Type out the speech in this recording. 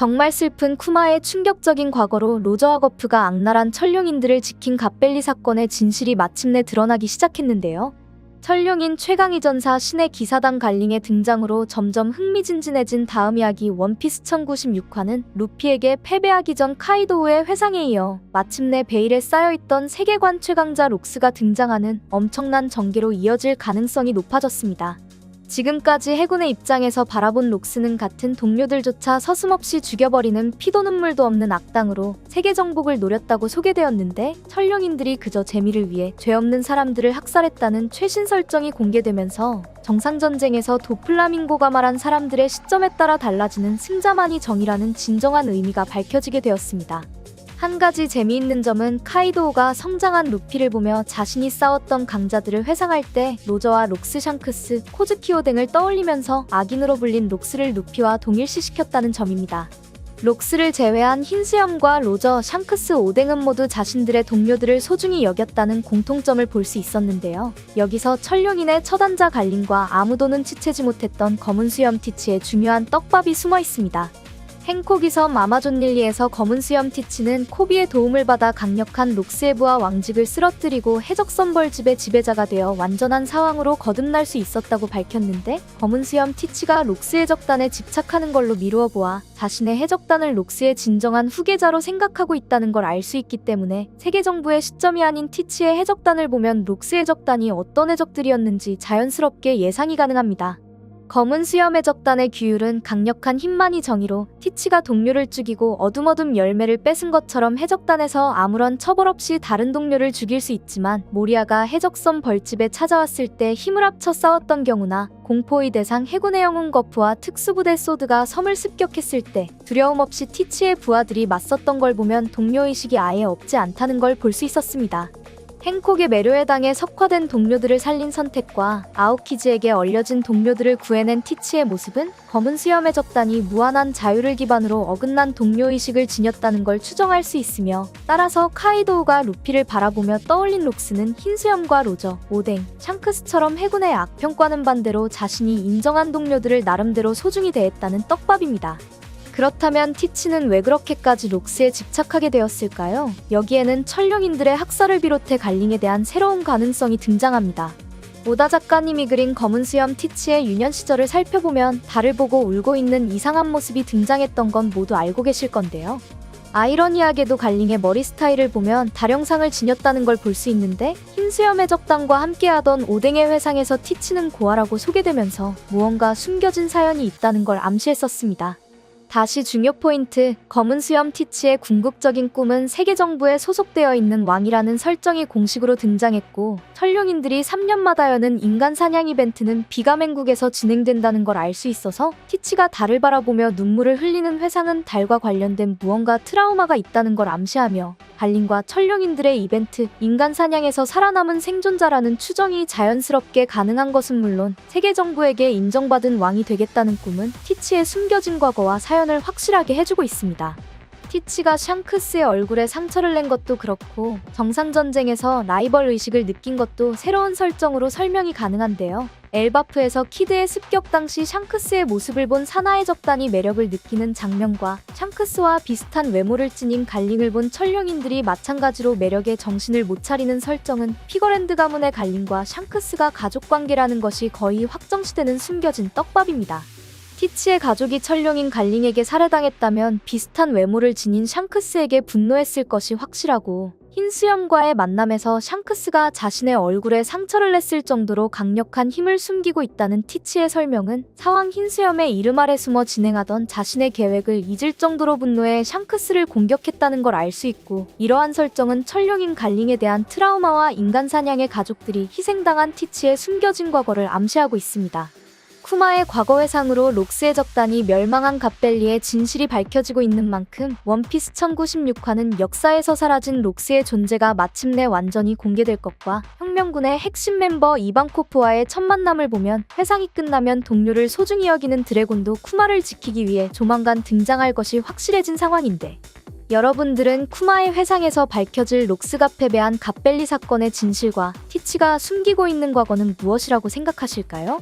정말 슬픈 쿠마의 충격적인 과거로 로저와 거프가 악랄한 천룡인들을 지킨 갓벨리 사건의 진실이 마침내 드러나기 시작했는데요. 천룡인 최강위 전사 신의 기사단 갈링의 등장으로 점점 흥미진진해진 다음 이야기 원피스 1096화는 루피에게 패배하기 전 카이도우의 회상에 이어 마침내 베일에 쌓여있던 세계관 최강자 록스가 등장하는 엄청난 전개로 이어질 가능성이 높아졌습니다. 지금까지 해군의 입장에서 바라본 록스는 같은 동료들조차 서슴없이 죽여버리는 피도 눈물도 없는 악당으로 세계 정복을 노렸다고 소개되었는데, 천룡인들이 그저 재미를 위해 죄 없는 사람들을 학살했다는 최신 설정이 공개되면서 정상전쟁에서 도플라밍고가 말한 사람들의 시점에 따라 달라지는 승자만이 정이라는 진정한 의미가 밝혀지게 되었습니다. 한 가지 재미있는 점은 카이도우가 성장한 루피를 보며 자신이 싸웠던 강자들을 회상할 때 로저와 록스, 샹크스, 코즈키오 등을 떠올리면서 악인으로 불린 록스를 루피와 동일시시켰다는 점입니다. 록스를 제외한 흰수염과 로저, 샹크스, 오뎅은 모두 자신들의 동료들을 소중히 여겼다는 공통점을 볼 수 있었는데요. 여기서 천룡인의 처단자 갈림과 아무도 눈치채지 못했던 검은 수염 티치의 중요한 떡밥이 숨어 있습니다. 행콕이 섬 아마존릴리에서 검은 수염 티치는 코비의 도움을 받아 강력한 록스의 부하 왕직을 쓰러뜨리고 해적선 벌집의 지배자가 되어 완전한 사왕으로 거듭날 수 있었다고 밝혔는데, 검은 수염 티치가 록스 해적단에 집착하는 걸로 미루어 보아 자신의 해적단을 록스의 진정한 후계자로 생각하고 있다는 걸 알 수 있기 때문에 세계 정부의 시점이 아닌 티치의 해적단을 보면 록스 해적단이 어떤 해적들이었는지 자연스럽게 예상이 가능합니다. 검은 수염 해적단의 규율은 강력한 힘만이 정의로 티치가 동료를 죽이고 어둠 열매를 뺏은 것처럼 해적단에서 아무런 처벌 없이 다른 동료를 죽일 수 있지만, 모리아가 해적선 벌집에 찾아왔을 때 힘을 합쳐 싸웠던 경우나 공포의 대상 해군의 영웅 거프와 특수부대 소드가 섬을 습격했을 때 두려움 없이 티치의 부하들이 맞섰던 걸 보면 동료의식이 아예 없지 않다는 걸 볼 수 있었습니다. 행콕의 매료에 당해 석화된 동료들을 살린 선택과 아오키즈에게 얼려진 동료들을 구해낸 티치의 모습은 검은 수염 해적단이 무한한 자유를 기반으로 어긋난 동료의식을 지녔다는 걸 추정할 수 있으며, 따라서 카이도우가 루피를 바라보며 떠올린 록스는 흰수염과 로저, 오뎅, 샹크스처럼 해군의 악평가는 반대로 자신이 인정한 동료들을 나름대로 소중히 대했다는 떡밥입니다. 그렇다면 티치는 왜 그렇게까지 록스에 집착하게 되었을까요? 여기에는 천룡인들의 학살을 비롯해 갈링에 대한 새로운 가능성이 등장합니다. 오다 작가님이 그린 검은 수염 티치의 유년 시절을 살펴보면 달을 보고 울고 있는 이상한 모습이 등장했던 건 모두 알고 계실 건데요. 아이러니하게도 갈링의 머리 스타일을 보면 달영상을 지녔다는 걸 볼 수 있는데, 흰수염 해적단과 함께하던 오뎅의 회상에서 티치는 고아라고 소개되면서 무언가 숨겨진 사연이 있다는 걸 암시했었습니다. 다시 중요 포인트, 검은 수염 티치의 궁극적인 꿈은 세계 정부에 소속되어 있는 왕이라는 설정이 공식으로 등장했고, 천룡인들이 3년마다 여는 인간 사냥 이벤트는 비가맹국에서 진행된다는 걸 알 수 있어서 티치가 달을 바라보며 눈물을 흘리는 회상은 달과 관련된 무언가 트라우마가 있다는 걸 암시하며, 갈림과 천룡인들의 이벤트, 인간 사냥에서 살아남은 생존자라는 추정이 자연스럽게 가능한 것은 물론, 세계 정부에게 인정받은 왕이 되겠다는 꿈은 티치의 숨겨진 과거와 사연을 확실하게 해주고 있습니다. 티치가 샹크스의 얼굴에 상처를 낸 것도 그렇고, 정상전쟁에서 라이벌 의식을 느낀 것도 새로운 설정으로 설명이 가능한데요. 엘바프에서 키드의 습격 당시 샹크스의 모습을 본 산하해적단이 매력을 느끼는 장면과 샹크스와 비슷한 외모를 지닌 갈링을 본 천룡인들이 마찬가지로 매력에 정신을 못 차리는 설정은 피거랜드 가문의 갈링과 샹크스가 가족관계라는 것이 거의 확정시되는 숨겨진 떡밥입니다. 티치의 가족이 천룡인 갈링에게 살해당했다면 비슷한 외모를 지닌 샹크스에게 분노했을 것이 확실하고, 흰수염과의 만남에서 샹크스가 자신의 얼굴에 상처를 냈을 정도로 강력한 힘을 숨기고 있다는 티치의 설명은 사왕 흰수염의 이름 아래 숨어 진행하던 자신의 계획을 잊을 정도로 분노해 샹크스를 공격했다는 걸 알 수 있고, 이러한 설정은 천룡인 갈링에 대한 트라우마와 인간 사냥의 가족들이 희생당한 티치의 숨겨진 과거를 암시하고 있습니다. 쿠마의 과거 회상으로 록스 해적단이 멸망한 갓벨리의 진실이 밝혀지고 있는 만큼 원피스 1096화는 역사에서 사라진 록스의 존재가 마침내 완전히 공개될 것과, 혁명군의 핵심 멤버 이방코프와의 첫 만남을 보면 회상이 끝나면 동료를 소중히 여기는 드래곤도 쿠마를 지키기 위해 조만간 등장할 것이 확실해진 상황인데, 여러분들은 쿠마의 회상에서 밝혀질 록스가 패배한 갓벨리 사건의 진실과 티치가 숨기고 있는 과거는 무엇이라고 생각하실까요?